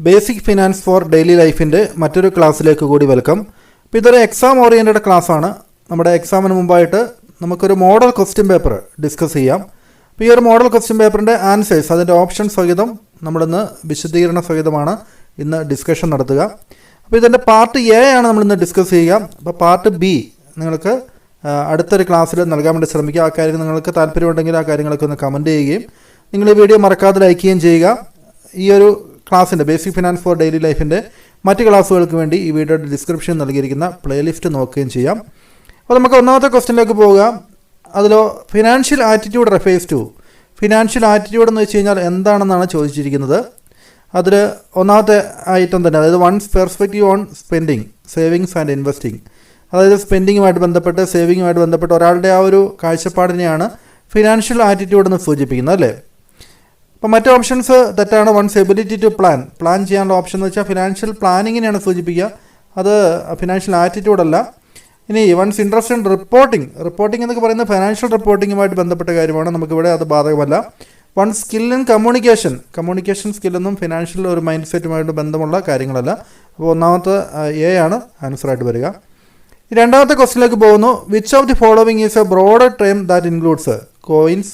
Basic finance for daily ലൈഫിൻ്റെ മറ്റൊരു ക്ലാസ്സിലേക്ക് കൂടി വെൽക്കം. അപ്പോൾ ഇതൊരു എക്സാം ഓറിയൻറ്റഡ് ക്ലാസ്സാണ്. നമ്മുടെ എക്സാമിന് മുമ്പായിട്ട് നമുക്കൊരു മോഡൽ ക്വസ്റ്റ്യൻ പേപ്പർ ഡിസ്കസ് ചെയ്യാം. അപ്പോൾ ഈ ഒരു മോഡൽ ക്വസ്റ്റ്യൻ പേപ്പറിൻ്റെ ആൻസേഴ്സ്, അതിൻ്റെ ഓപ്ഷൻ സഹിതം നമ്മളിന്ന് വിശദീകരണ സഹിതമാണ് ഇന്ന് ഡിസ്കഷൻ നടത്തുക. അപ്പോൾ ഇതിൻ്റെ പാർട്ട് എ ആണ് നമ്മളിന്ന് ഡിസ്കസ് ചെയ്യുക. അപ്പോൾ പാർട്ട് ബി നിങ്ങൾക്ക് അടുത്തൊരു ക്ലാസ്സിൽ നൽകാൻ വേണ്ടി ശ്രമിക്കുക. ആ കാര്യം നിങ്ങൾക്ക് താല്പര്യമുണ്ടെങ്കിൽ ആ കാര്യങ്ങളൊക്കെ ഒന്ന് കമൻറ്റ് ചെയ്യുകയും നിങ്ങൾ ഈ വീഡിയോ മറക്കാതെ ലൈക്ക് ചെയ്യുകയും ചെയ്യുക. ഈ ഒരു ക്ലാസ്സിൻ്റെ ബേസിക് ഫിനാൻസ് ഫോർ ഡെയിലി ലൈഫിൻ്റെ മറ്റ് ക്ലാസ്സുകൾക്ക് വേണ്ടി ഈ വീഡിയോയുടെ ഡിസ്ക്രിപ്ഷൻ നൽകിയിരിക്കുന്ന പ്ലേലിസ്റ്റ് നോക്കുകയും ചെയ്യാം. അപ്പോൾ നമുക്ക് ഒന്നാമത്തെ ക്വസ്റ്റ്യനിലേക്ക് പോവുക. അതിലോ financial attitude refers to. Financial attitude എന്ന് വെച്ച് കഴിഞ്ഞാൽ എന്താണെന്നാണ് ചോദിച്ചിരിക്കുന്നത്. അതിൽ ഒന്നാമത്തെ ഐറ്റം തന്നെ, അതായത് one's perspective on spending, savings and investing. അതായത് സ്പെൻഡിങ്ങുമായിട്ട് ബന്ധപ്പെട്ട് സേവിങ്ങുമായിട്ട് ബന്ധപ്പെട്ട് ഒരാളുടെ ആ ഒരു കാഴ്ചപ്പാടിനെയാണ് ഫിനാൻഷ്യൽ ആറ്റിറ്റ്യൂഡ് എന്ന് സൂചിപ്പിക്കുന്നത്, അല്ലേ? അപ്പോൾ മറ്റ് ഓപ്ഷൻസ് തെറ്റാണ്. വൺസ് എബിലിറ്റി ടു പ്ലാൻ ചെയ്യാനുള്ള ഓപ്ഷൻ എന്ന് വെച്ചാൽ ഫിനാൻഷ്യൽ പ്ലാനിങ്ങിനെയാണ് സൂചിപ്പിക്കുക, അത് ഫിനാൻഷ്യൽ ആറ്റിറ്റ്യൂഡ് അല്ല. ഇനി വൺസ് ഇൻട്രസ്റ്റ് ഇൻ റിപ്പോർട്ടിംഗ് എന്നൊക്കെ പറയുന്നത് ഫിനാൻഷ്യൽ റിപ്പോർട്ടിങ്ങുമായിട്ട് ബന്ധപ്പെട്ട കാര്യമാണ്, നമുക്കിവിടെ അത് ബാധകമല്ല. വൺ സ്കിൽ ഇൻ കമ്മ്യൂണിക്കേഷൻ സ്കില്ലൊന്നും ഫിനാൻഷ്യൽ ഒരു മൈൻഡ് സെറ്റുമായിട്ട് ബന്ധമുള്ള കാര്യങ്ങളല്ല. അപ്പോൾ ഒന്നാമത്തെ എ ആണ് ആൻസറായിട്ട് വരിക. രണ്ടാമത്തെ ക്വസ്റ്റിലേക്ക് പോകുന്നു. Which of the following is a broader term that includes coins,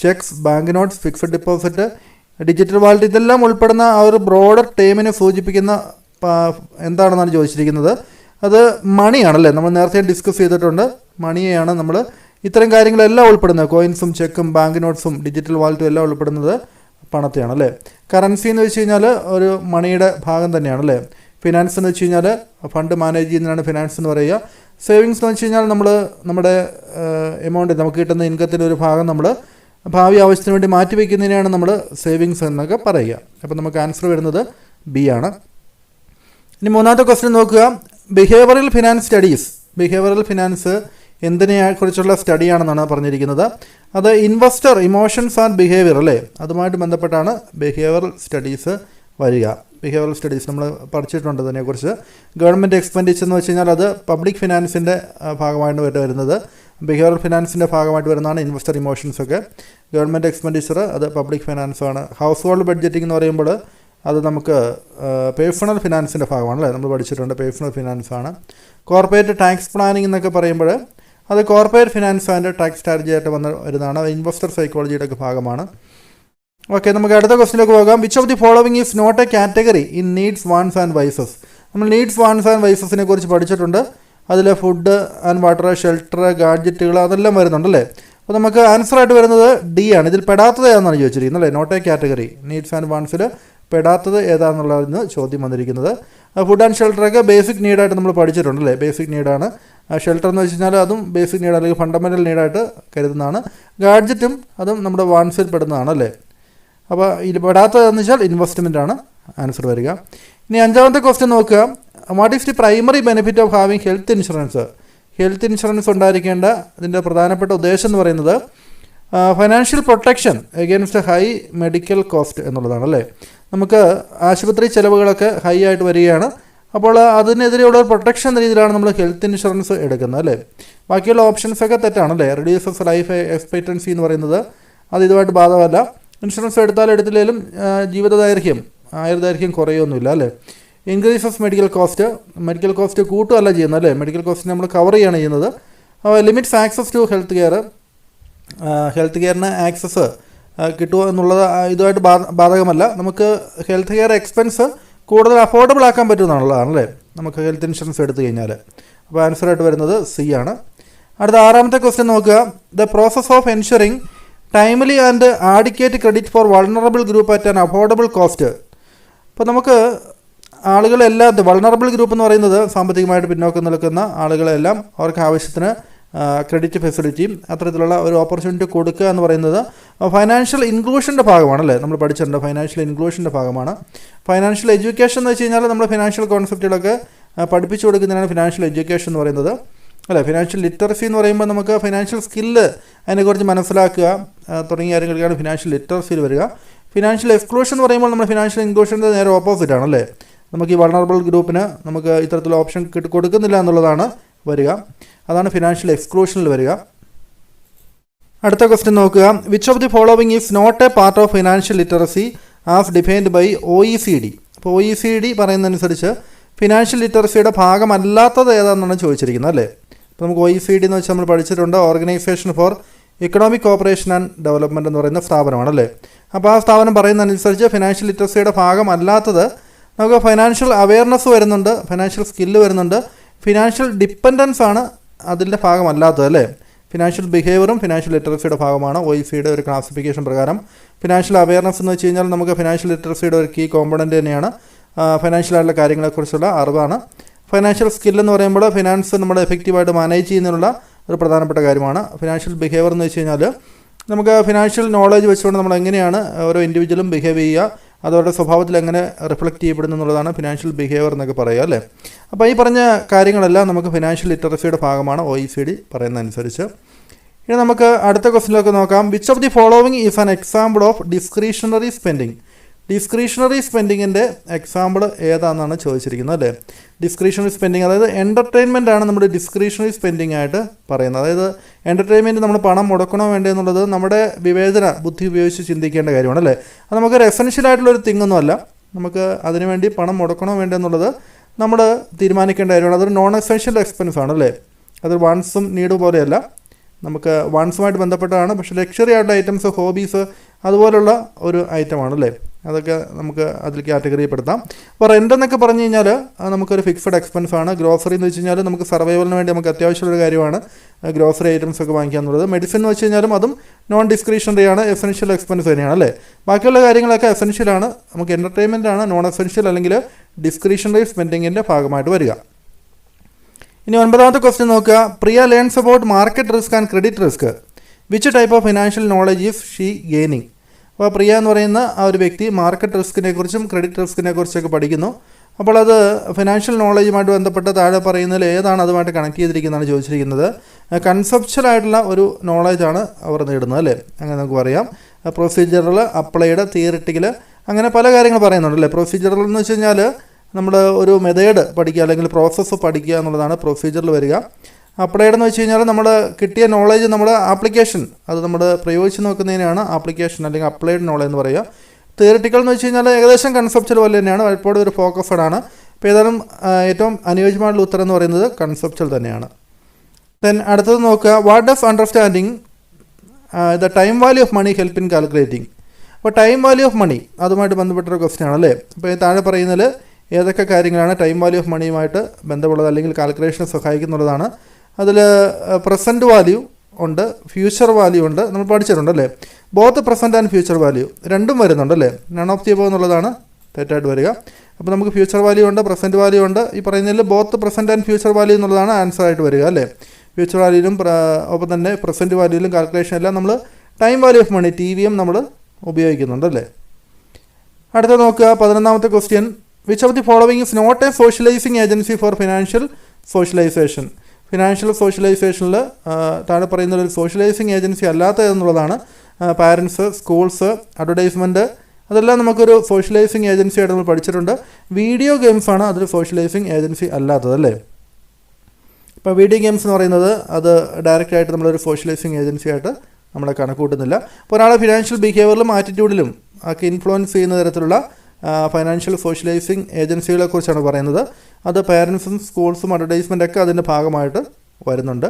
cheques, bank notes, fixed deposit, digital wallet, ഇതെല്ലാം ഉൾപ്പെടുന്ന ആ ഒരു ബ്രോഡർ ടേമിനെ സൂചിപ്പിക്കുന്ന എന്താണെന്നാണ് ചോദിച്ചിരിക്കുന്നത്. അത് മണിയാണല്ലേ, നമ്മൾ നേരത്തെ ഡിസ്കസ് ചെയ്തിട്ടുണ്ട്. മണിയെയാണ് നമ്മൾ ഇത്തരം കാര്യങ്ങളെല്ലാം ഉൾപ്പെടുന്നത്. കോയിൻസും ചെക്കും ബാങ്ക് നോട്ട്സും ഡിജിറ്റൽ വാലറ്റും എല്ലാം ഉൾപ്പെടുന്നത് പണത്തെയാണ്, അല്ലേ? കറൻസി എന്ന് വെച്ച് കഴിഞ്ഞാൽ ഒരു മണിയുടെ ഭാഗം തന്നെയാണല്ലേ. ഫിനാൻസ് എന്ന് വെച്ച് കഴിഞ്ഞാൽ ഫണ്ട് മാനേജ് ചെയ്യുന്നതാണ് ഫിനാൻസ് എന്ന് പറയുക. സേവിങ്സ് എന്ന് വെച്ച് കഴിഞ്ഞാൽ നമ്മുടെ എമൗണ്ട്, നമുക്ക് കിട്ടുന്ന ഇൻകത്തിൻ്റെ ഒരു ഭാഗം നമ്മൾ ഭാവി ആവശ്യത്തിന് വേണ്ടി മാറ്റിവെക്കുന്നതിനാണ് നമ്മൾ സേവിങ്സ് എന്നൊക്കെ പറയുക. അപ്പോൾ നമുക്ക് ആൻസർ വരുന്നത് ബി ആണ്. ഇനി മൂന്നാമത്തെ ക്വസ്റ്റ്യൻ നോക്കുക. ബിഹേവിയറൽ ഫിനാൻസ് എന്തിനെക്കുറിച്ചുള്ള സ്റ്റഡിയാണെന്നാണ് പറഞ്ഞിരിക്കുന്നത്. അത് ഇൻവെസ്റ്റർ ഇമോഷൻസ് ആൻഡ് ബിഹേവിയർ, അല്ലേ? അതുമായിട്ട് ബന്ധപ്പെട്ടാണ് ബിഹേവിയറൽ സ്റ്റഡീസ് വരിക. ബിഹേവിയറൽ സ്റ്റഡീസ് നമ്മൾ പഠിച്ചിട്ടുണ്ട് അതിനെക്കുറിച്ച്. ഗവൺമെൻറ് എക്സ്പെൻഡിച്ചർ എന്ന് വെച്ച് കഴിഞ്ഞാൽ അത് പബ്ലിക് ഫിനാൻസിൻ്റെ ഭാഗമായിട്ട് വരുന്നത്. ബിഹേവിയറൽ ഫിനാൻസിൻ്റെ ഭാഗമായിട്ട് വരുന്നതാണ് ഇൻവെസ്റ്റർ ഇമോഷൻസ് ഒക്കെ. ഗവൺമെൻറ് എക്സ്പെൻഡിച്ചർ അത് പബ്ലിക് ഫിനാൻസാണ്. ഹൗസ് ഹോൾഡ് ബഡ്ജറ്റിംഗ് എന്ന് പറയുമ്പോൾ അത് നമുക്ക് പേഴ്സണൽ ഫിനാൻസിൻ്റെ ഭാഗമാണ്, അല്ലേ? നമ്മൾ പഠിച്ചിട്ടുണ്ട്, പേഴ്സണൽ ഫിനാൻസാണ്. കോർപ്പറേറ്റ് ടാക്സ് പ്ലാനിംഗ് എന്നൊക്കെ പറയുമ്പോൾ അത് corporate finance and tax strategy ആയിട്ട് വരുന്നതാണ്. ഇൻവെസ്റ്റർ സൈക്കോളജിയുടെ ഒക്കെ ഭാഗമാണ്. ഓക്കെ, നമുക്ക് അടുത്ത ക്വസ്റ്റിലേക്ക് പോകാം. Which of the following is not a category in needs, wants and vices. നമ്മൾ നീഡ്സ്, വാൺസ് ആൻഡ് വൈസസിനെ കുറിച്ച് പഠിച്ചിട്ടുണ്ട്. അതിൽ ഫുഡ് ആൻഡ് വാട്ടർ, ഷെൽട്ടർ, ഗാഡ്ജറ്റുകൾ അതെല്ലാം വരുന്നുണ്ടല്ലേ. അപ്പോൾ നമുക്ക് ആൻസറായിട്ട് വരുന്നത് ഡി ആണ്. ഇതിൽ പെടാത്തത് ഏതാണെന്നാണ് ചോദിച്ചിരിക്കുന്നത്, അല്ലേ? Not a category, needs and വാൺസിൽ പെടാത്തത് ഏതാണെന്നുള്ളതിന് ചോദ്യം വന്നിരിക്കുന്നത്. ഫുഡ് ആൻഡ് ഷെൽട്ടറൊക്കെ ബേസിക് നീഡായിട്ട് നമ്മൾ പഠിച്ചിട്ടുണ്ടല്ലേ. ബേസിക് നീഡാണ്. ഷെൽട്ടർ എന്ന് വെച്ച് കഴിഞ്ഞാൽ അതും ബേസിക് നീഡ് അല്ലെങ്കിൽ ഫണ്ടമെൻ്റൽ നീഡായിട്ട് കരുതുന്നതാണ്. ഗാഡ്ജറ്റും അതും നമ്മുടെ വാൺസിൽ പെടുന്നതാണ്, അല്ലേ? അപ്പോൾ ഇതിൽ പെടാത്തതെന്ന് വെച്ചാൽ ഇൻവെസ്റ്റ്മെൻ്റ് ആണ് ആൻസർ വരിക. ഇനി അഞ്ചാമത്തെ ക്വസ്റ്റ്യൻ നോക്കുക. What is the primary benefit of having health insurance. Health insurance ഉണ്ടായിരിക്കേണ്ട ഇതിൻ്റെ പ്രധാനപ്പെട്ട ഉദ്ദേശം എന്ന് പറയുന്നത് financial protection against high medical cost എന്നുള്ളതാണ്, അല്ലേ? നമുക്ക് ആശുപത്രി ചിലവുകളൊക്കെ ഹൈ ആയിട്ട് വരികയാണ്. അപ്പോൾ അതിനെതിരെയുള്ള ഒരു പ്രൊട്ടക്ഷൻ എന്ന രീതിയിലാണ് നമ്മൾ ഹെൽത്ത് ഇൻഷുറൻസ് എടുക്കുന്നത്, അല്ലേ? ബാക്കിയുള്ള ഓപ്ഷൻസൊക്കെ തെറ്റാണല്ലേ. റെഡ്യൂസസ് ലൈഫ് എക്സ്പെക്റ്റൻസി എന്ന് പറയുന്നത് അത് ഇതുമായിട്ട് ബാധകമല്ല. ഇൻഷുറൻസ് എടുത്താലും ആയുർദൈർഘ്യം കുറയൊന്നുമില്ല, അല്ലേ? ഇൻക്രീസസ് മെഡിക്കൽ കോസ്റ്റ് കൂട്ടുകയല്ല ചെയ്യുന്നത്, അല്ലേ? മെഡിക്കൽ കോസ്റ്റ് നമ്മൾ കവർ ചെയ്യുകയാണ് ചെയ്യുന്നത്. ലിമിറ്റ്സ് ആക്സസ് ടു ഹെൽത്ത് കെയറിന് ആക്സസ് കിട്ടുക എന്നുള്ളത് ഇതുമായിട്ട് ബാധകമല്ല. നമുക്ക് ഹെൽത്ത് കെയർ എക്സ്പെൻസ് കൂടുതൽ അഫോർഡബിൾ ആക്കാൻ പറ്റുമെന്നുള്ളതാണല്ലേ നമുക്ക് ഹെൽത്ത് ഇൻഷുറൻസ് എടുത്തു കഴിഞ്ഞാൽ. അപ്പോൾ ആൻസറായിട്ട് വരുന്നത് സി ആണ്. അടുത്ത ആറാമത്തെ ക്വസ്റ്റ്യൻ നോക്കുക. The process of ensuring timely and adequate credit for vulnerable group at an affordable cost. അപ്പോൾ നമുക്ക് ആളുകളെല്ലാം, വൾണറബിൾ ഗ്രൂപ്പ് എന്ന് പറയുന്നത് സാമ്പത്തികമായിട്ട് പിന്നോക്കം നിൽക്കുന്ന ആളുകളെല്ലാം അവർക്ക് ആവശ്യത്തിന് ക്രെഡിറ്റ് ഫെസിലിറ്റിയും അത്തരത്തിലുള്ള ഒരു ഓപ്പർച്യൂണിറ്റി കൊടുക്കുക എന്ന് പറയുന്നത് ഫൈനാൻഷ്യൽ ഇൻക്ലൂഷൻ്റെ ഭാഗമാണല്ലേ. നമ്മൾ പഠിച്ചിട്ടുണ്ട്, ഫൈനാൻഷ്യൽ ഇൻക്ലൂഷൻ്റെ ഭാഗമാണ്. ഫൈനാൻഷ്യൽ എഡ്യൂക്കേഷൻ എന്ന് വെച്ച് കഴിഞ്ഞാൽ നമ്മൾ ഫിനാൻഷ്യൽ കോൺസെപ്റ്റുകളൊക്കെ പഠിപ്പിച്ചു കൊടുക്കുന്നതിനാണ് ഫിനാൻഷ്യൽ എഡ്യൂക്കേഷൻ എന്ന് പറയുന്നത്, അല്ലേ? ഫിനാൻഷ്യൽ ലിറ്ററസി എന്ന് പറയുമ്പോൾ നമുക്ക് ഫിനാൻഷ്യൽ സ്കില്ല് അതിനെക്കുറിച്ച് മനസ്സിലാക്കുക തുടങ്ങിയ കാര്യങ്ങൾക്കാണ് ഫിനാൻഷ്യൽ ലിറ്ററസിയിൽ വരിക. ഫിനാൻഷ്യൽ എക്സ്ക്ലൂഷൻ എന്ന് പറയുമ്പോൾ നമ്മൾ ഫിനാൻഷ്യൽ ഇൻക്ലൂഷൻ്റെ നേരെ ഓപ്പോസിറ്റ് ആണല്ലേ. നമുക്ക് ഈ വൾണറബിൾ ഗ്രൂപ്പിന് നമുക്ക് ഇത്തരത്തിലുള്ള ഓപ്ഷൻ കൊടുക്കുന്നില്ല എന്നുള്ളതാണ് വരിക. അതാണ് ഫിനാൻഷ്യൽ എക്സ്ക്ലൂഷനിൽ വരിക. അടുത്ത ക്വസ്റ്റ്യൻ നോക്കുക. Which of the following is not a part of financial literacy as defined by OECD. അപ്പോൾ OECD പറയുന്നതനുസരിച്ച് ഫിനാൻഷ്യൽ ലിറ്ററസിയുടെ ഭാഗമല്ലാത്തത് ഏതാണെന്നാണ് ചോദിച്ചിരിക്കുന്നത് അല്ലേ. അപ്പോൾ നമുക്ക് OECD എന്ന് വെച്ചാൽ നമ്മൾ പഠിച്ചിട്ടുണ്ട്, organisation for economic cooperation and development എന്ന് പറയുന്ന സ്ഥാപനമാണല്ലേ. അപ്പോൾ ആ സ്ഥാപനം പറയുന്നതനുസരിച്ച് ഫിനാൻഷ്യൽ ലിറ്ററസിയുടെ ഭാഗമല്ലാത്തത് നമുക്ക് ഫൈനാൻഷ്യൽ അവെയർനെസ് വരുന്നുണ്ട്, ഫിനാൻഷ്യൽ സ്കില്ല് വരുന്നുണ്ട്, ഫിനാൻഷ്യൽ ഡിപ്പെൻഡൻസ് ആണ് അതിൻ്റെ ഭാഗമല്ലാത്തത് അല്ലേ. ഫിനാൻഷ്യൽ ബിഹേവിയറും ഫിനാൻഷ്യൽ ലിറ്ററസിയുടെ ഭാഗമാണ് OECD ഒരു ക്ലാസിഫിക്കേഷൻ പ്രകാരം. ഫിനാൻഷ്യൽ അവെയർനെസ് എന്ന് വെച്ച് കഴിഞ്ഞാൽ നമുക്ക് ഫിനാൻഷ്യൽ ലിറ്ററസിയുടെ ഒരു കീ കോമ്പണൻറ്റ് തന്നെയാണ്. ഫിനാൻഷ്യലായിട്ടുള്ള കാര്യങ്ങളെക്കുറിച്ചുള്ള അറിവാണ്. ഫൈനാൻഷ്യൽ സ്കിൽ എന്ന് പറയുമ്പോൾ ഫിനാൻസ് നമ്മൾ എഫക്റ്റീവായിട്ട് മാനേജ് ചെയ്യുന്നതിനുള്ള ഒരു പ്രധാനപ്പെട്ട കാര്യമാണ്. ഫിനാൻഷ്യൽ ബിഹേവിയർ എന്ന് വെച്ച് കഴിഞ്ഞാൽ നമുക്ക് ഫിനാൻഷ്യൽ നോളേജ് വെച്ചുകൊണ്ട് നമ്മൾ എങ്ങനെയാണ് ഓരോ ഇൻഡിവിജ്വലും ബിഹേവ് ചെയ്യുക, അതവരുടെ സ്വഭാവത്തിൽ എങ്ങനെ റിഫ്ലക്റ്റ് ചെയ്യപ്പെടുന്നു എന്നുള്ളതാണ് ഫിനാൻഷ്യൽ ബിഹേവിയർ എന്നൊക്കെ പറയുക അല്ലേ. അപ്പോൾ ഈ പറഞ്ഞ കാര്യങ്ങളെല്ലാം നമുക്ക് ഫിനാൻഷ്യൽ ലിറ്ററസിയുടെ ഭാഗമാണ് OECD പറയുന്നതനുസരിച്ച്. ഇനി നമുക്ക് അടുത്ത ക്വസ്റ്റിനിലേക്ക് നോക്കാം. Which of the following is an example of discretionary spending? Discretionary സ്പെൻഡിങ്ങിൻ്റെ എക്സാമ്പിൾ ഏതാണെന്നാണ് ചോദിച്ചിരിക്കുന്നത് അല്ലേ. ഡിസ്ക്രിഷണറി സ്പെൻഡിങ്, അതായത് എൻ്റർടൈൻമെൻ്റ് ആണ് നമ്മുടെ ഡിസ്ക്രിഷണറി സ്പെൻഡിങ് ആയിട്ട് പറയുന്നത്. അതായത് എൻ്റർടൈൻമെൻറ്റ് നമ്മൾ പണം മുടക്കണോ വേണ്ടേ എന്നുള്ളത് നമ്മുടെ വിവേചന ബുദ്ധി ഉപയോഗിച്ച് ചിന്തിക്കേണ്ട കാര്യമാണ് അല്ലേ. അത് നമുക്കൊരു എസെൻഷ്യൽ ആയിട്ടുള്ളൊരു തിങ്ങൊന്നും അല്ല. നമുക്ക് അതിനുവേണ്ടി പണം മുടക്കണോ വേണ്ടേ എന്നുള്ളത് നമ്മൾ തീരുമാനിക്കേണ്ട കാര്യമാണ്. അതൊരു നോൺ എസെൻഷ്യൽ എക്സ്പെൻസ് ആണ് അല്ലേ. അത് വാൺസും നീഡും പോലെയല്ല, നമുക്ക് വാൺസുമായിട്ട് ബന്ധപ്പെട്ടതാണ്. പക്ഷേ ലക്ഷറി ആയിട്ടുള്ള ഐറ്റംസ്, ഹോബീസ് അതുപോലുള്ള ഒരു ഐറ്റമാണ് അല്ലേ. അതൊക്കെ നമുക്ക് അതിൽ കാറ്റഗറിപ്പെടുത്താം. അപ്പോൾ റെൻ്റ് എന്നൊക്കെ പറഞ്ഞു കഴിഞ്ഞാൽ നമുക്കൊരു ഫിക്സഡ് എക്സ്പെൻസ് ആണ്. ഗ്രോസറി എന്ന് വെച്ച് കഴിഞ്ഞാൽ നമുക്ക് സർവൈവലിന് വേണ്ടി നമുക്ക് അത്യാവശ്യമുള്ള കാര്യമാണ് ഗ്രോസറി ഐറ്റംസ് ഒക്കെ വാങ്ങിക്കുക എന്നുള്ളത്. മെഡിസിൻ എന്ന് വെച്ച് കഴിഞ്ഞാലും അതും നോൺ ഡിസ്ക്രിഷണറി ആണ്, എസെൻഷ്യൽ എക്സ്പെൻസ് തന്നെയാണ് അല്ലേ. ബാക്കിയുള്ള കാര്യങ്ങളൊക്കെ എസെൻഷ്യലാണ്. നമുക്ക് എൻ്റർടൈൻമെൻ്റ് ആണ് നോൺ എസെൻഷ്യൽ അല്ലെങ്കിൽ ഡിസ്ക്രിഷണറി സ്പെൻഡിങ്ങിൻ്റെ ഭാഗമായിട്ട് വരിക. ഇനി 9ാമത്തെ ക്വസ്റ്റ്യൻ നോക്കുക. Priya learns about market risk and credit risk. Which type of financial knowledge is she gaining? അപ്പോൾ പ്രിയ എന്ന് പറയുന്ന ആ ഒരു വ്യക്തി മാർക്കറ്റ് റിസ്കിനെ കുറിച്ചും ക്രെഡിറ്റ് റിസ്കിനെ കുറിച്ചൊക്കെ പഠിക്കുന്നു. അപ്പോൾ അത് ഫിനാൻഷ്യൽ നോളജുമായിട്ട് ബന്ധപ്പെട്ട് താഴെ പറയുന്നതിൽ ഏതാണ് അതുമായിട്ട് കണക്ട് ചെയ്തിരിക്കുന്നതാണ് ചോദിച്ചിരിക്കുന്നത്. കൺസെപ്ച്വൽ ആയിട്ടുള്ള ഒരു നോളജാണ് അവർ നേടുന്നത് അല്ലേ. അങ്ങനെ നമുക്ക് പറയാം. പ്രൊസീജിയറൽ, അപ്ലൈഡ്, തിയറിറ്റിക്കൽ, അങ്ങനെ പല കാര്യങ്ങൾ പറയുന്നുണ്ട് അല്ലേ. പ്രൊസീജിയറൽ എന്ന് വെച്ച് കഴിഞ്ഞാൽ നമ്മൾ ഒരു മെത്തേഡ് പഠിക്കുക അല്ലെങ്കിൽ പ്രോസസ്സ് പഠിക്കുക എന്നുള്ളതാണ് പ്രൊസീജിയറിൽ വരിക. അപ്ലൈഡ് എന്ന് വെച്ച് കഴിഞ്ഞാൽ നമ്മൾ കിട്ടിയ നോളേജ് നമ്മുടെ ആപ്ലിക്കേഷൻ അത് നമ്മൾ പ്രയോഗിച്ച് നോക്കുന്നതിനാണ് ആപ്ലിക്കേഷൻ അല്ലെങ്കിൽ അപ്ലൈഡ് നോളേജ് എന്ന് പറയുക. തിയറിറ്റിക്കൽ എന്ന് വെച്ച് കഴിഞ്ഞാൽ ഏകദേശം കൺസെപ്ച്വൽ പോലെ തന്നെയാണ്, എപ്പോഴും ഒരു ഫോക്കസ്ഡ് ആണ്. അപ്പോൾ ഏതായാലും ഏറ്റവും അനുയോജ്യമായിട്ടുള്ള ഉത്തരം എന്ന് പറയുന്നത് കൺസെപ്ച്വൽ തന്നെയാണ്. ദെൻ അടുത്തത് നോക്കുക. What does understanding the time value of money help in calculating? അപ്പോൾ ടൈം വാല്യൂ ഓഫ് മണി അതുമായിട്ട് ബന്ധപ്പെട്ടൊരു ക്വസ്റ്റ്യൻ ആണല്ലേ. അപ്പോൾ ഈ താഴെ പറയുന്നതിൽ ഏതൊക്കെ കാര്യങ്ങളാണ് ടൈം വാല്യൂ ഓഫ് മണിയുമായിട്ട് ബന്ധമുള്ളത് അല്ലെങ്കിൽ കാൽക്കുലേഷന് സഹായിക്കുന്നുള്ളതാണ്. അതിൽ പ്രസൻറ്റ് വാല്യൂ ഉണ്ട്, ഫ്യൂച്ചർ വാല്യൂ ഉണ്ട്, നമ്മൾ പഠിച്ചിട്ടുണ്ടല്ലേ. Both present and future value രണ്ടും വരുന്നുണ്ടല്ലേ. നൺ ഓഫ് ദി എബോവ് എന്നുള്ളതാണ് തെറ്റായിട്ട് വരിക. അപ്പോൾ നമുക്ക് ഫ്യൂച്ചർ വാല്യൂ ഉണ്ട്, പ്രസൻറ്റ് വാല്യൂ ഉണ്ട്. ഈ പറയുന്നതിൽ both present and future value എന്നുള്ളതാണ് ആൻസർ ആയിട്ട് വരിക അല്ലേ. ഫ്യൂച്ചർ വാല്യൂയിലും ഒപ്പം തന്നെ പ്രസൻറ്റ് വാല്യൂയിലും കാൽക്കുലേഷൻ എല്ലാം നമ്മൾ time value of money TVM നമ്മൾ ഉപയോഗിക്കുന്നുണ്ടല്ലേ. അടുത്ത നോക്കുക. 11ാമത്തെ question. Which of the following is not a socializing agency for financial socialization? Financial സോഷ്യലൈസേഷനിൽ താഴെ പറയുന്ന ഒരു സോഷ്യലൈസിങ് ഏജൻസി അല്ലാത്ത എന്നുള്ളതാണ്. പാരൻസ്, സ്കൂൾസ്, അഡ്വർടൈസ്മെൻറ്റ്, അതെല്ലാം നമുക്കൊരു സോഷ്യലൈസിങ് ഏജൻസി ആയിട്ട് നമ്മൾ പഠിച്ചിട്ടുണ്ട്. വീഡിയോ ഗെയിംസാണ് അതൊരു സോഷ്യലൈസിങ് ഏജൻസി അല്ലാത്തത് അല്ലേ. ഇപ്പോൾ വീഡിയോ ഗെയിംസ് എന്ന് പറയുന്നത് അത് ഡയറക്റ്റായിട്ട് നമ്മളൊരു സോഷ്യലൈസിങ് ഏജൻസി ആയിട്ട് നമ്മളെ കണക്കൂട്ടുന്നില്ല. അപ്പോൾ ഒരാളെ ഫിനാൻഷ്യൽ ബിഹേവിയറിലും ആറ്റിറ്റ്യൂഡിലും ഒക്കെ ഇൻഫ്ലുവൻസ് ചെയ്യുന്ന തരത്തിലുള്ള ഫൈനാൻഷ്യൽ സോഷ്യലൈസിങ് ഏജൻസികളെ കുറിച്ചാണ് പറയുന്നത്. അത് പാരൻസും സ്കൂൾസും അഡ്വർടൈസ്മെൻറ്റൊക്കെ അതിൻ്റെ ഭാഗമായിട്ട് വരുന്നുണ്ട്.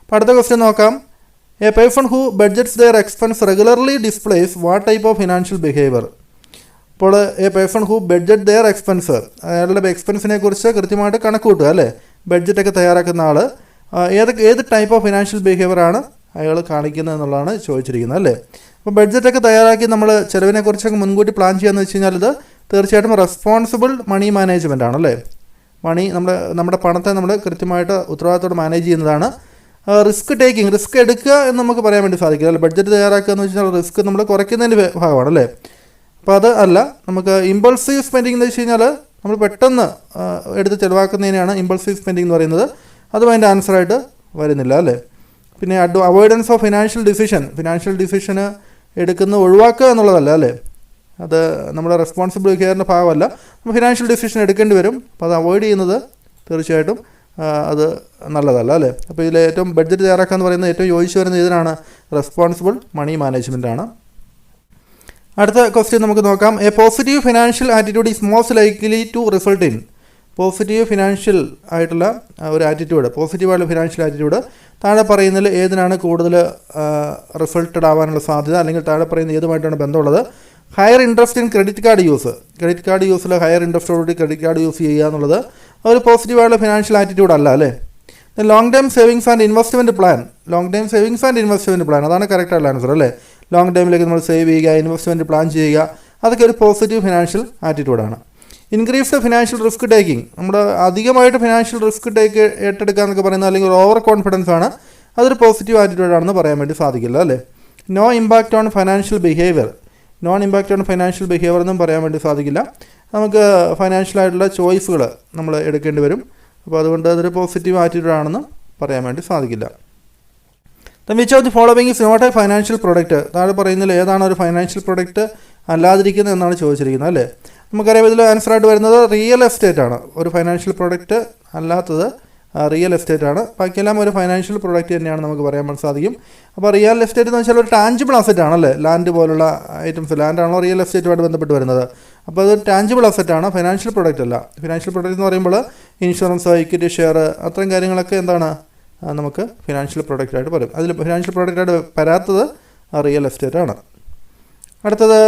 അപ്പോൾ അടുത്ത ക്വസ്റ്റ്യൻ നോക്കാം. A person who budgets their expense regularly displays what type of financial behaviour? അപ്പോൾ a person who budget their expense, അയാളുടെ എക്സ്പെൻസിനെ കുറിച്ച് കൃത്യമായിട്ട് കണക്ക് കൂട്ടുക അല്ലേ. ബഡ്ജറ്റൊക്കെ തയ്യാറാക്കുന്ന ആൾ ഏത് ടൈപ്പ് ഓഫ് ഫിനാൻഷ്യൽ ബിഹേവിയറാണ് അയാൾ കാണിക്കുന്നത് എന്നുള്ളതാണ് ചോദിച്ചിരിക്കുന്നത് അല്ലേ. അപ്പോൾ ബഡ്ജറ്റൊക്കെ തയ്യാറാക്കി നമ്മൾ ചിലവിനെക്കുറിച്ചൊക്കെ മുൻകൂട്ടി പ്ലാൻ ചെയ്യാന്ന് വെച്ച് കഴിഞ്ഞാൽ ഇത് തീർച്ചയായിട്ടും റെസ്പോൺസിബിൾ മണി മാനേജ്മെൻ്റ് ആണല്ലേ. മണി നമ്മുടെ പണത്തെ നമ്മൾ കൃത്യമായിട്ട് ഉത്തരവാദിത്തോടെ മാനേജ് ചെയ്യുന്നതാണ്. റിസ്ക് ടേക്കിംഗ്, റിസ്ക് എടുക്കുക എന്ന് നമുക്ക് പറയാൻ വേണ്ടി സാധിക്കില്ല അല്ലേ. ബഡ്ജറ്റ് തയ്യാറാക്കുക എന്ന് വെച്ചാൽ റിസ്ക് നമ്മൾ കുറയ്ക്കുന്നതിൻ്റെ ഭാഗമാണല്ലേ. അപ്പോൾ അത് അല്ല. നമുക്ക് ഇമ്പൾസീവ് സ്പെൻഡിങ് എന്ന് വെച്ച് കഴിഞ്ഞാൽ നമ്മൾ പെട്ടെന്ന് എടുത്ത് ചിലവാക്കുന്നതിനാണ് ഇമ്പൾസീവ് സ്പെൻഡിങ് എന്ന് പറയുന്നത്. അതും അതിൻ്റെ ആൻസറായിട്ട് വരുന്നില്ല അല്ലേ. പിന്നെ അവോയ്ഡൻസ് ഓഫ് ഫിനാൻഷ്യൽ ഡിസിഷന് എടുക്കുന്ന ഒഴിവാക്കുക എന്നുള്ളതല്ല അല്ലേ. അത് നമ്മുടെ റെസ്പോൺസിബിൾ ബിഹേവിയറിൻ്റെ ഭാഗമല്ല. നമ്മൾ ഫിനാൻഷ്യൽ ഡിസിഷൻ എടുക്കേണ്ടി വരും. അപ്പോൾ അത് അവോയ്ഡ് ചെയ്യുന്നത് തീർച്ചയായിട്ടും അത് നല്ലതല്ല അല്ലേ. അപ്പോൾ ഇതിൽ ഏറ്റവും ബഡ്ജറ്റ് തയ്യാറാക്കുക എന്ന് പറയുന്നത് ഏറ്റവും യോജിച്ച് വരുന്ന ഇതിനാണ് റെസ്പോൺസിബിൾ മണി മാനേജ്മെൻ്റ് ആണ്. അടുത്ത ക്വസ്റ്റ്യൻ നമുക്ക് നോക്കാം. A positive financial attitude is most likely two result in. Positive financial ആയിട്ടുള്ള ഒരു ആറ്റിറ്റ്യൂഡ്, പോസിറ്റീവായിട്ടുള്ള ഫിനാൻഷ്യൽ ആറ്റിറ്റ്യൂഡ് താഴെ പറയുന്നതിൽ ഏതിനാണ് കൂടുതൽ റിസൾട്ടഡ് ആവാനുള്ള സാധ്യത, അല്ലെങ്കിൽ താഴെ പറയുന്ന ഏതുമായിട്ടാണ് ബന്ധമുള്ളത്? Higher interest in credit card use. Credit card യൂസിൽ ഹയർ ഇൻട്രസ്റ്റോടുകൂടി ക്രെഡിറ്റ് കാർഡ് യൂസ് ചെയ്യുക എന്നുള്ളത് ഒരു പോസിറ്റീവായിട്ടുള്ള ഫിനാൻഷ്യൽ ആറ്റിറ്റ്യൂഡ് അല്ല അല്ലേ. Long time savings and investment plan. Long time savings and investment plan, അതാണ് കറക്റ്റായിട്ടുള്ള ആൻസർ അല്ലേ. ലോങ് ടൈമിലേക്ക് നമ്മൾ സേവ് ചെയ്യുക, ഇൻവെസ്റ്റ്മെൻറ്റ് പ്ലാൻ ചെയ്യുക, അതൊക്കെ ഒരു പോസിറ്റീവ് ഫിനാൻഷ്യൽ ആറ്റിറ്റ്യൂഡാണ്. Increase the financial risk taking. നമ്മൾ അധികമായിട്ട് ഫിനാൻഷ്യൽ റിസ്ക് ഏറ്റെടുക്കുക എന്നൊക്കെ പറയുന്നത് അല്ലെങ്കിൽ ഓവർ കോൺഫിഡൻസ് ആണ്, അതൊരു പോസിറ്റീവ് ആറ്റിറ്റ്യൂഡാണെന്ന് പറയാൻ വേണ്ടി സാധിക്കില്ല അല്ലേ. No impact on financial behaviour. Non impact on financial behaviour എന്നും പറയാൻ വേണ്ടി സാധിക്കില്ല. നമുക്ക് ഫൈനാൻഷ്യലായിട്ടുള്ള ചോയ്സുകൾ നമ്മൾ എടുക്കേണ്ടി വരും. അപ്പോൾ അതുകൊണ്ട് അതൊരു പോസിറ്റീവ് ആറ്റിറ്റ്യൂഡ് ആണെന്ന് പറയാൻ വേണ്ടി സാധിക്കില്ല. Which of the following is not a financial product. താഴെ പറയുന്നതിൽ ഏതാണ് ഒരു ഫൈനാൻഷ്യൽ പ്രൊഡക്റ്റ് അല്ലാതിരിക്കുന്നത് എന്നാണ് ചോദിച്ചിരിക്കുന്നത് അല്ലേ. നമുക്കറിയാം ഇതിൽ ആൻസറായിട്ട് വരുന്നത് റിയൽ എസ്റ്റേറ്റ് ആണ്. ഒരു ഫൈനാൻഷ്യൽ പ്രൊഡക്റ്റ് അല്ലാത്തത് റിയൽ എസ്റ്റേറ്റ് ആണ്. ബാക്കിയെല്ലാം ഒരു ഫൈനാൻഷ്യൽ പ്രൊഡക്റ്റ് തന്നെയാണ് നമുക്ക് പറയാൻ സാധിക്കും. അപ്പോൾ റിയൽ എസ്റ്റേറ്റ് എന്ന് വെച്ചാൽ ഒരു ടാഞ്ചിബിൾ അസറ്റ് ആണല്ലേ. ലാൻഡ് പോലുള്ള ഐറ്റംസ്, ലാൻഡാണല്ലോ റിയൽ എസ്റ്റേറ്റുമായിട്ട് ബന്ധപ്പെട്ട് വരുന്നത്. അപ്പോൾ അത് ടാഞ്ചിബിൾ അസറ്റാണ്, ഫൈനാൻഷ്യൽ പ്രൊഡക്റ്റ് അല്ല. ഫിനാൻഷ്യൽ പ്രൊഡക്റ്റ് എന്ന് പറയുമ്പോൾ ഇൻഷുറൻസ്, ഇക്വിറ്റി ഷെയർ, അത്തരം കാര്യങ്ങളൊക്കെ എന്താണ് നമുക്ക് ഫിനാൻഷ്യൽ പ്രൊഡക്റ്റായിട്ട് പറയും. അതിൽ ഫിനാൻഷ്യൽ പ്രൊഡക്റ്റായിട്ട് വരാത്തത് റിയൽ എസ്റ്റേറ്റ് ആണ്. അടുത്തത്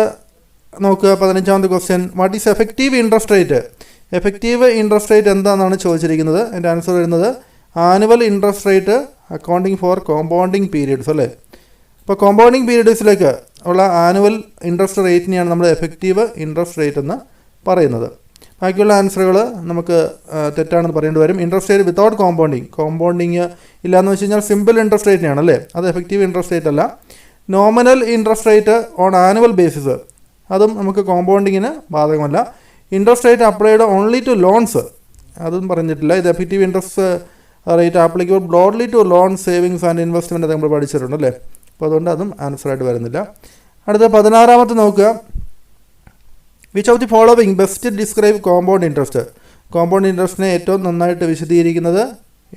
നോക്കുക, 15ാമത്തെ question. What is effective interest rate? Effective interest rate എന്താണെന്നാണ് ചോദിച്ചിരിക്കുന്നത്. എൻ്റെ ആൻസർ വരുന്നത് annual interest rate accounting for compounding periods അല്ലേ. ഇപ്പോൾ കോമ്പൗണ്ടിങ് പീരീഡ്സിലേക്ക് ഉള്ള ആനുവൽ ഇൻട്രസ്റ്റ് റേറ്റിനെയാണ് നമ്മൾ എഫക്റ്റീവ് ഇൻട്രസ്റ്റ് റേറ്റ് എന്ന് പറയുന്നത്. ബാക്കിയുള്ള ആൻസറുകൾ നമുക്ക് തെറ്റാണെന്ന് പറയേണ്ടി വരും. ഇൻട്രസ്റ്റ് റേറ്റ് വിത്തൗട്ട് കോമ്പൗണ്ടിങ് ഇല്ലയെന്ന് വെച്ച് കഴിഞ്ഞാൽ സിമ്പിൾ ഇൻട്രസ്റ്റ് റേറ്റിനെയാണ് അല്ലേ, അത് എഫക്റ്റീവ് ഇൻട്രസ്റ്റ് റേറ്റ് അല്ല. Nominal interest rate on annual basis, അതും നമുക്ക് കോമ്പൗണ്ടിങ്ങിന് ബാധകമല്ല. Interest rate applied only to loans, അതും പറഞ്ഞിട്ടില്ല. ഇത് effective interest rate applicable broadly to loan, savings and investment നമ്മൾ പഠിച്ചിട്ടുണ്ട് അല്ലേ. അപ്പോൾ അതുകൊണ്ട് അതും ആൻസറായിട്ട് വരുന്നില്ല. അടുത്ത 16ാമത്തെ നോക്കുക. Which of the following best describe compound interest? Compound ഇൻട്രസ്റ്റിനെ ഏറ്റവും നന്നായിട്ട് വിശദീകരിക്കുന്നത്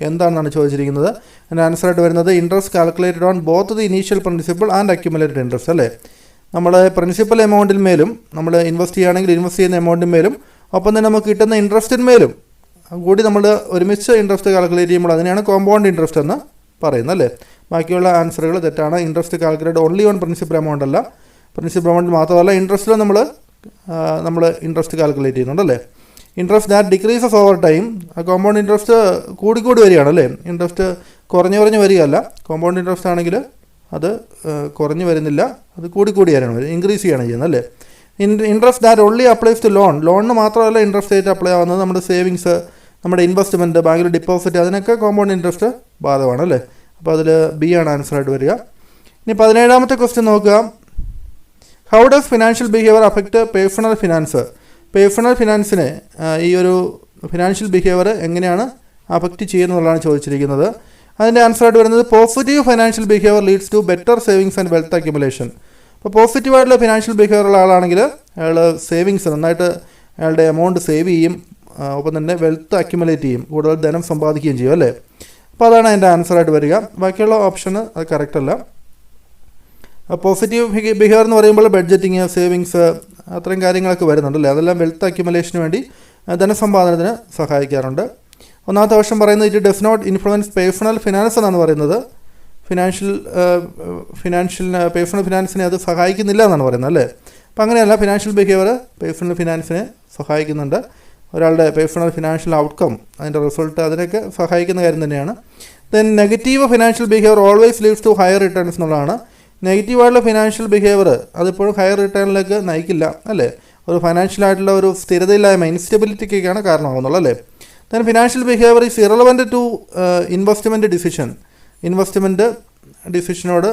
എന്താണെന്നാണ് ചോദിച്ചിരിക്കുന്നത്. അതിൻ്റെ ആൻസറായിട്ട് വരുന്നത് interest calculated on both the initial principal and accumulated interest അല്ലേ. നമ്മൾ പ്രിൻസിപ്പൽ എമൗണ്ടിന്മേലും നമ്മൾ ഇൻവെസ്റ്റ് ചെയ്യുകയാണെങ്കിൽ ഇൻവെസ്റ്റ് ചെയ്യുന്ന എമൗണ്ടിന്മേലും ഒപ്പം തന്നെ നമുക്ക് കിട്ടുന്ന ഇൻട്രസ്റ്റിന്മേലും കൂടി നമ്മൾ ഒരുമിച്ച് ഇൻട്രസ്റ്റ് കാൽക്കുലേറ്റ് ചെയ്യുമ്പോൾ അതിനെയാണ് കോമ്പൗണ്ട് ഇൻട്രസ്റ്റ് എന്ന് പറയുന്നത് അല്ലേ. ബാക്കിയുള്ള ആൻസറുകൾ തെറ്റാണ്. Interest calculate only on principal amount അല്ല, പ്രിൻസിപ്പൽ എമൗണ്ട് മാത്രമല്ല ഇൻട്രസ്റ്റിലും നമ്മൾ ഇൻട്രസ്റ്റ് കാൽക്കുലേറ്റ് ചെയ്യുന്നുണ്ടല്ലേ. Interest that decreases over time, compound interest കൂടിക്കൂടി വരികയാണല്ലേ. ഇൻട്രസ്റ്റ് കുറഞ്ഞു വരികയല്ല. കോമ്പൗണ്ട് ഇൻട്രസ്റ്റ് ആണെങ്കിൽ അത് കുറഞ്ഞു വരുന്നില്ല, അത് കൂടിയാണ് ഇൻക്രീസ് ചെയ്യുകയാണ് ചെയ്യുന്നത് അല്ലേ. Interest that only applies to ലോണിന് മാത്രമല്ല ഇൻട്രസ്റ്റ് റേറ്റ് അപ്ലൈ ആവുന്നത് നമ്മുടെ സേവിങ്സ്, നമ്മുടെ ഇൻവെസ്റ്റ്മെൻറ്റ്, ബാങ്കിൽ ഡിപ്പോസിറ്റ്, അതിനൊക്കെ കോമ്പൗണ്ട് ഇൻട്രസ്റ്റ് ബാധകമാണ് അല്ലേ. അപ്പോൾ അതിൽ ബി ആണ് ആൻസറായിട്ട് വരിക. ഇനി 17ാമത്തെ ക്വസ്റ്റ്യൻ നോക്കുക. How does financial behaviour affect personal finance? Personal ഫിനാൻസിനെ ഈ ഒരു ഫിനാൻഷ്യൽ ബിഹേവിയർ എങ്ങനെയാണ് അഫക്റ്റ് ചെയ്യുന്നതെന്നുള്ളതാണ് ചോദിച്ചിരിക്കുന്നത്. അതിൻ്റെ ആൻസറായിട്ട് വരുന്നത് positive financial behaviour leads to better savings and wealth accumulation. അപ്പോൾ പോസിറ്റീവായിട്ടുള്ള ഫിനാൻഷ്യൽ ബിഹേവിയർ ഉള്ള ആളാണെങ്കിൽ അയാൾ സേവിങ്സ് നന്നായിട്ട് അയാളുടെ എമൗണ്ട് സേവ് ചെയ്യും, ഒപ്പം തന്നെ വെൽത്ത് അക്യുമുലേറ്റ് ചെയ്യും, കൂടുതൽ ധനം സമ്പാദിക്കുകയും ചെയ്യും അല്ലേ. അപ്പോൾ അതാണ് അതിൻ്റെ ആൻസറായിട്ട് വരിക. ബാക്കിയുള്ള ഓപ്ഷന് അത് കറക്റ്റ് അല്ല. പോസിറ്റീവ് ബിഹേവിയർ എന്ന് പറയുമ്പോൾ ബഡ്ജറ്റിങ്, സേവിങ്സ്, അത്തരം കാര്യങ്ങളൊക്കെ വരുന്നുണ്ടല്ലേ. അതെല്ലാം വെൽത്ത് അക്യുമുലേഷന് വേണ്ടി ധനസമ്പാദനത്തിന് സഹായിക്കാറുണ്ട്. ഒന്നാമത്തെ ഓപ്ഷൻ പറയുന്നത് it does not influence personal finance എന്നാണ് പറയുന്നത്. പേഴ്സണൽ ഫിനാൻസിനെ അത് സഹായിക്കുന്നില്ല എന്നാണ് പറയുന്നത് അല്ലേ. അപ്പം അങ്ങനെയല്ല, ഫിനാൻഷ്യൽ ബിഹേവിയർ പേഴ്സണൽ ഫിനാൻസിനെ സഹായിക്കുന്നുണ്ട്. ഒരാളുടെ പേഴ്സണൽ ഫിനാൻഷ്യൽ ഔട്ട്കം, അതിൻ്റെ റിസൾട്ട്, അതിനൊക്കെ സഹായിക്കുന്ന കാര്യം തന്നെയാണ്. Then negative financial behaviour always leads to higher returns എന്നുള്ളതാണ്. നെഗറ്റീവായിട്ടുള്ള ഫിനാൻഷ്യൽ ബിഹേവിയർ അതിപ്പോഴും ഹയർ റിട്ടേണിലേക്ക് നയിക്കില്ല അല്ലേ. ഒരു ഫിനാൻഷ്യലായിട്ടുള്ള ഒരു സ്ഥിരതയില്ലായ്മ, ഇൻസ്റ്റെബിലിറ്റിക്കൊക്കെയാണ് കാരണമാകുന്നുള്ളൂ അല്ലേ. Then financial behaviour is irrelevant to investment ഡിസിഷനോട്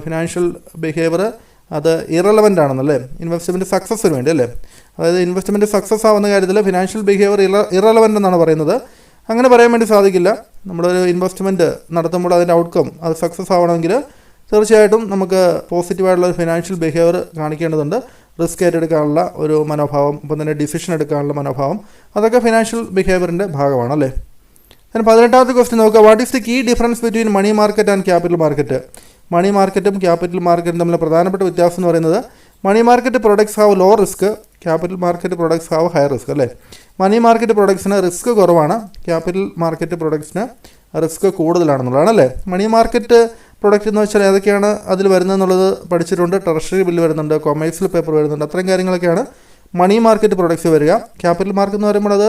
ഫിനാൻഷ്യൽ ബിഹേവിയർ അത് ഇറലവൻ്റ് ആണെന്നല്ലേ, ഇൻവെസ്റ്റ്മെൻറ്റ് സക്സസ്സിന് വേണ്ടി അല്ലേ. അതായത് ഇൻവെസ്റ്റ്മെൻറ്റ് സക്സസ് ആവുന്ന കാര്യത്തിൽ ഫിനാൻഷ്യൽ ബിഹേവിയർ ഇറലവൻ്റ് എന്നാണ് പറയുന്നത്. അങ്ങനെ പറയാൻ വേണ്ടി സാധിക്കില്ല. നമ്മളൊരു ഇൻവെസ്റ്റ്മെൻറ്റ് നടത്തുമ്പോൾ അതിൻ്റെ ഔട്ട്കം അത് സക്സസ് ആവണമെങ്കിൽ തീർച്ചയായിട്ടും നമുക്ക് പോസിറ്റീവായിട്ടുള്ള ഒരു ഫിനാൻഷ്യൽ ബിഹേവിയർ കാണിക്കേണ്ടതുണ്ട്. റിസ്ക് ഏറ്റെടുക്കാനുള്ള ഒരു മനോഭാവം, ഒപ്പം തന്നെ ഡിസിഷൻ എടുക്കാനുള്ള മനോഭാവം, അതൊക്കെ ഫിനാൻഷ്യൽ ബിഹേവിയറിൻ്റെ ഭാഗമാണ് അല്ലേ. അതിന് 18ാമത്തെ ക്വസ്റ്റ്യൻ നോക്കുക. What is the key difference between money market and capital market? Money മാർക്കറ്റും ക്യാപിറ്റൽ മാർക്കറ്റും തമ്മിലുള്ള പ്രധാനപ്പെട്ട വ്യത്യാസം എന്ന് പറയുന്നത് money market products have low risk, capital market products have high risk അല്ലേ. മണി മാർക്കറ്റ് പ്രൊഡക്ട്സിന് റിസ്ക് കുറവാണ്, ക്യാപിറ്റൽ മാർക്കറ്റ് പ്രൊഡക്ട്സിന് റിസ്ക് കൂടുതലാണെന്നുള്ളതാണ് അല്ലേ. മണി മാർക്കറ്റ് പ്രൊഡക്റ്റ് എന്ന് വെച്ചാൽ ഏതൊക്കെയാണ് അതിൽ വരുന്നതെന്നുള്ളത് പഠിച്ചിട്ടുണ്ട്. ട്രഷറി ബില്ല് വരുന്നുണ്ട്, കൊമേഴ്സ്യൽ പേപ്പർ വരുന്നുണ്ട്, അത്രയും കാര്യങ്ങളൊക്കെയാണ് മണി മാർക്കറ്റ് പ്രൊഡക്ട്സ് വരിക. ക്യാപിറ്റൽ മാർക്കറ്റ് എന്ന് പറയുമ്പോൾ അത്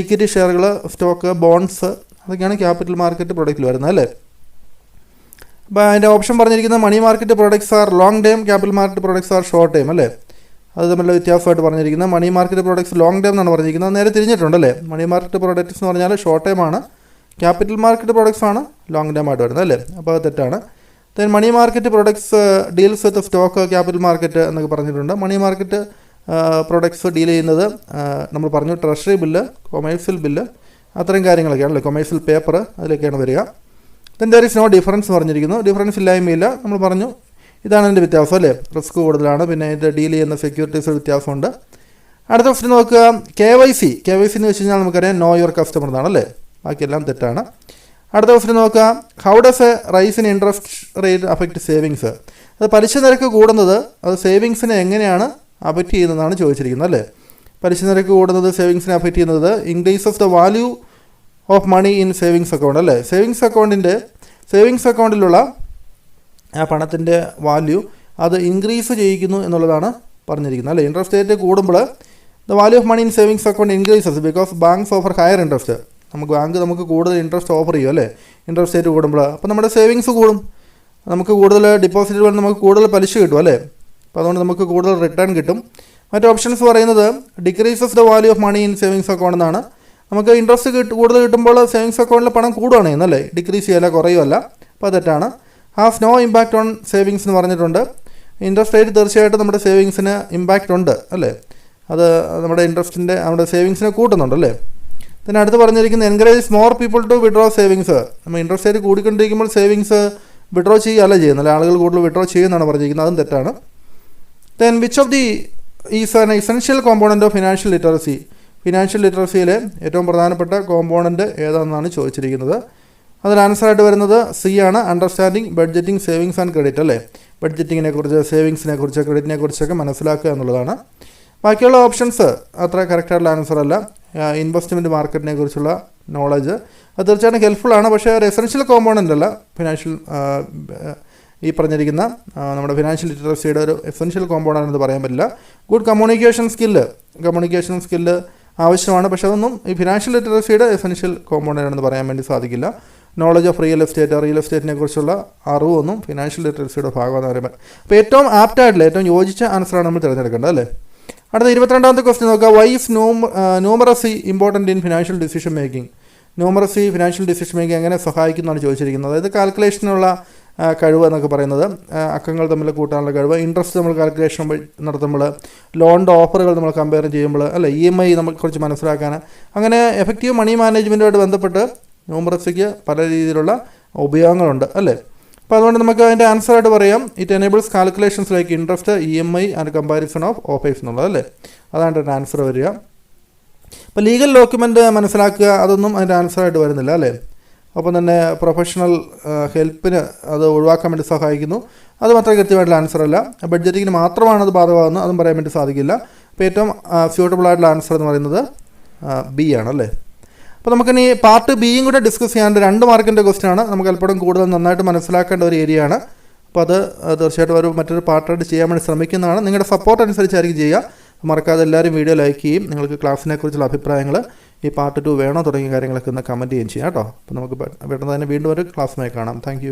ഇക്വിറ്റി ഷെയറുകൾ, സ്റ്റോക്ക്, ബോണ്ട്സ്, അതൊക്കെയാണ് ക്യാപിറ്റൽ മാർക്കറ്റ് പ്രൊഡക്റ്റിൽ വരുന്നത് അല്ലേ. അപ്പോൾ അതിൻ്റെ ഓപ്ഷൻ പറഞ്ഞിരിക്കുന്നത് money market products are long time, capital market products are short time അല്ലേ. അത് തമ്മിലുള്ള വ്യത്യാസമായിട്ട് പറഞ്ഞിരിക്കുന്നത് money market products long time എന്നാണ് പറഞ്ഞിരിക്കുന്നത്. നേരെ തിരിഞ്ഞിട്ടുണ്ടല്ലേ. മണി മാർക്കറ്റ് പ്രൊഡക്ട്സ് എന്ന് പറഞ്ഞാൽ ഷോർട്ട് ടൈം ആണ്, ക്യാപിറ്റൽ മാർക്കറ്റ് പ്രൊഡക്ട്സ് ആണ് ലോങ് ടൈം ആയിട്ട് വരുന്നത് അല്ലേ. അപ്പോൾ അത് തെറ്റാണ്. Then money market products deals with stock, capital market എന്നൊക്കെ പറഞ്ഞിട്ടുണ്ട്. മണി മാർക്കറ്റ് പ്രൊഡക്ട്സ് ഡീൽ ചെയ്യുന്നത് നമ്മൾ പറഞ്ഞു ട്രഷറി ബില്ല്, കൊമേഴ്സ്യൽ ബില്ല്, അത്രയും കാര്യങ്ങളൊക്കെയാണല്ലോ, കൊമേഴ്സ്യൽ പേപ്പർ അതിലൊക്കെയാണ് വരിക. Then there is no difference പറഞ്ഞിരിക്കുന്നു. ഡിഫറൻസ് ഇല്ലായ്മയില്ല, നമ്മൾ പറഞ്ഞു ഇതാണ് അതിൻ്റെ വ്യത്യാസം അല്ലേ. റിസ്ക് കൂടുതലാണ്, പിന്നെ ഇത് ഡീൽ ചെയ്യുന്ന സെക്യൂരിറ്റീസ് വ്യത്യാസമുണ്ട്. അടുത്ത ക്വസ്റ്റ്യൻ നോക്കുക. KYC എന്ന് വെച്ച് കഴിഞ്ഞാൽ നമുക്കറിയാം നോ യുവർ കസ്റ്റമർ എന്നാണ് അല്ലേ. ബാക്കിയെല്ലാം തെറ്റാണ്. അടുത്ത ക്വസ്റ്റ്യൻ നോക്കുക. How does A rice in interest rate affect savings? അത് പലിശ നിരക്ക് കൂടുന്നത് അത് സേവിങ്സിനെ എങ്ങനെയാണ് അഫക്റ്റ് ചെയ്യുന്നതാണ് ചോദിച്ചിരിക്കുന്നത് അല്ലേ. പലിശ നിരക്ക് കൂടുന്നത് സേവിങ്സിനെ അഫക്റ്റ് ചെയ്യുന്നത് increases the value of money in savings account അല്ലേ. സേവിങ്സ് അക്കൗണ്ടിലുള്ള ആ പണത്തിൻ്റെ വാല്യൂ അത് ഇൻക്രീസ് ചെയ്യിക്കുന്നു എന്നുള്ളതാണ് പറഞ്ഞിരിക്കുന്നത് അല്ലേ. ഇൻട്രസ്റ്റ് റേറ്റ് കൂടുമ്പോൾ the value of money in savings account increases because banks offer higher interest. നമുക്ക് കൂടുതൽ ഇൻട്രസ്റ്റ് ഓഫർ ചെയ്യും അല്ലേ ഇൻട്രസ്റ്റ് റേറ്റ് കൂടുമ്പോൾ. അപ്പോൾ നമ്മുടെ സേവിങ്സ് കൂടും, നമുക്ക് കൂടുതൽ ഡിപ്പോസിറ്റ് വേണം, നമുക്ക് കൂടുതൽ പലിശ കിട്ടും അല്ലേ. അപ്പോൾ അതുകൊണ്ട് നമുക്ക് കൂടുതൽ റിട്ടേൺ കിട്ടും. മറ്റ് ഓപ്ഷൻസ് പറയുന്നത് decreases the value of money in savings account എന്നാണ്. നമുക്ക് ഇൻട്രസ്റ്റ് കൂടുതൽ കിട്ടുമ്പോൾ സേവിങ്സ് അക്കൗണ്ടിൽ പണം കൂടുകയാണ് ചെയ്യുന്നല്ലേ, ഡിക്രീസ് ചെയ്യല്ല, കുറയുമല്ല. അപ്പോൾ തെറ്റാണ്. Has no impact on savings എന്ന് പറഞ്ഞിട്ടുണ്ട്. ഇൻട്രസ്റ്റ് റേറ്റ് തീർച്ചയായിട്ടും നമ്മുടെ സേവിങ്സിന് ഇമ്പാക്റ്റ് ഉണ്ട് അല്ലേ. അത് നമ്മുടെ സേവിങ്സിനെ കൂട്ടുന്നുണ്ട് അല്ലേ. പിന്നെ അടുത്ത് പറഞ്ഞിരിക്കുന്നത് encourage more people to withdraw savings. നമ്മൾ ഇൻട്രസ്റ്റ് റേറ്റ് കൂടിക്കൊണ്ടിരിക്കുമ്പോൾ സേവിങ്സ് വിഡ്രോ ചെയ്യുകയല്ല ചെയ്യുന്നത്, ആളുകൾ കൂടുതൽ വിഡ്രോ ചെയ്യുമെന്നാണ് പറഞ്ഞിരിക്കുന്നത്. അതും തെറ്റാണ്. Then which of the is an essential component of financial literacy? Financial ലിറ്ററസിയിലെ ഏറ്റവും പ്രധാനപ്പെട്ട കോമ്പോണൻറ്റ് ഏതാണെന്നാണ് ചോദിച്ചിരിക്കുന്നത്. അതിൽ ആൻസറായിട്ട് വരുന്നത് സി ആണ്, understanding budgeting savings and credit അല്ലേ. ബഡ്ജറ്റിങ്ങിനെ കുറിച്ച്, സേവിങ്സിനെ കുറിച്ച്, ക്രെഡിറ്റിനെ കുറിച്ചൊക്കെ മനസ്സിലാക്കുക എന്നുള്ളതാണ്. ബാക്കിയുള്ള ഓപ്ഷൻസ് അത്ര കറക്റ്റായിട്ടുള്ള ആൻസർ അല്ല. ഇൻവെസ്റ്റ്മെൻറ്റ് മാർക്കറ്റിനെ കുറിച്ചുള്ള നോളജ് അത് തീർച്ചയായിട്ടും ഹെൽപ്ഫുൾ ആണ്, പക്ഷേ ഒരു എസെൻഷ്യൽ കോമ്പോണൻ്റ് അല്ല. ഫിനാൻഷ്യൽ ഈ പറഞ്ഞിരിക്കുന്ന നമ്മുടെ ഫിനാൻഷ്യൽ ലിറ്ററസിയുടെ ഒരു എസെൻഷ്യൽ കോമ്പോണൻ്റ് എന്ന് പറയാൻ പറ്റില്ല. ഗുഡ് കമ്മ്യൂണിക്കേഷൻ സ്കില്ല് ആവശ്യമാണ്, പക്ഷേ അതൊന്നും ഈ ഫിനാൻഷ്യൽ ലിറ്ററസിയുടെ എസെൻഷ്യൽ കോമ്പോണൻ്റ് ആണെന്ന് പറയാൻ വേണ്ടി സാധിക്കില്ല. നോളജ് ഓഫ് റിയൽ എസ്റ്റേറ്റിനെ കുറിച്ചുള്ള അറിവൊന്നും ഫിനാൻഷ്യൽ ലിറ്ററസിയുടെ ഭാഗമെന്ന് പറയുമ്പോൾ. അപ്പോൾ ഏറ്റവും ആപ്റ്റായിട്ടുള്ള, ഏറ്റവും യോജിച്ച ആൻസറാണ് നമ്മൾ തിരഞ്ഞെടുക്കേണ്ടത് അല്ലേ. അടുത്ത 22ാമത്തെ ക്വസ്റ്റ്യൻ നോക്കുക. Why is numeracy important in financial decision making? Numeracy financial decision making എങ്ങനെ സഹായിക്കുന്നതാണ് ചോദിച്ചിരിക്കുന്നത്. അതായത് കാൽക്കുലേഷനുള്ള കഴിവ് എന്നൊക്കെ പറയുന്നത്, അക്കങ്ങൾ തമ്മിൽ കൂട്ടാനുള്ള കഴിവ്, ഇൻട്രസ്റ്റ് നമ്മൾ കാൽക്കുലേഷൻ നടത്തുമ്പോൾ, ലോണിൻ്റെ ഓഫറുകൾ നമ്മൾ കമ്പയർ ചെയ്യുമ്പോൾ അല്ലേ, EMI നമുക്ക് കുറച്ച് മനസ്സിലാക്കാൻ, അങ്ങനെ എഫക്റ്റീവ് മണി മാനേജ്മെൻറ്റുമായിട്ട് ബന്ധപ്പെട്ട് ന്യൂമറസിക്ക് പല രീതിയിലുള്ള ഉപയോഗങ്ങളുണ്ട് അല്ലേ. അപ്പോൾ അതുകൊണ്ട് നമുക്ക് അതിൻ്റെ ആൻസറായിട്ട് പറയാം it enables calculations like interest, EMI and comparison of offers എന്നുള്ളത് അല്ലേ. അതാണ് അതിൻ്റെ ആൻസർ വരിക. അപ്പോൾ ലീഗൽ ഡോക്യുമെൻ്റ് മനസ്സിലാക്കുക, അതൊന്നും അതിൻ്റെ ആൻസറായിട്ട് വരുന്നില്ല അല്ലേ. അപ്പം തന്നെ പ്രൊഫഷണൽ ഹെൽപ്പിന് അത് ഒഴിവാക്കാൻ വേണ്ടി സഹായിക്കുന്നു, അതും അത്ര കൃത്യമായിട്ടുള്ള ആൻസർ അല്ല. ബഡ്ജറ്റിങ്ങിന് മാത്രമാണ് അത് ബാധകമാകുന്നത്, അതും പറയാൻ വേണ്ടി സാധിക്കില്ല. അപ്പോൾ ഏറ്റവും സ്യൂട്ടബിൾ ആയിട്ടുള്ള ആൻസർ എന്ന് പറയുന്നത് ബി ആണല്ലേ. അപ്പോൾ നമുക്കിനി പാർട്ട് ബിയും കൂടെ ഡിസ്കസ് ചെയ്യാണ്ട് 2 മാർക്കിൻ്റെ ക്വസ്റ്റ്യൻ ആണ്. നമുക്ക് അല്പം കൂടുതൽ നന്നായിട്ട് മനസ്സിലാക്കേണ്ട ഒരു ഏരിയ ആണ്. അപ്പോൾ അത് തീർച്ചയായിട്ടും മറ്റൊരു പാർട്ടായിട്ട് ചെയ്യാൻ വേണ്ടി ശ്രമിക്കുന്നതാണ്. നിങ്ങളുടെ സപ്പോർട്ട് അനുസരിച്ചായിരിക്കും ചെയ്യുക. മറക്കാതെ എല്ലാവരും വീഡിയോ ലൈക്ക് ചെയ്യും. നിങ്ങൾക്ക് ക്ലാസ്സിനെ കുറിച്ചുള്ള അഭിപ്രായങ്ങൾ, ഈ പാർട്ട് 2 വേണോ തുടങ്ങിയ കാര്യങ്ങളൊക്കെ ഒന്ന് കമൻറ്റ് ചെയ്യുകയും ചെയ്യാം കേട്ടോ. അപ്പോൾ നമുക്ക് പെട്ടെന്ന് തന്നെ വീണ്ടും ഒരു ക്ലാസ്സുമായി കാണാം. താങ്ക്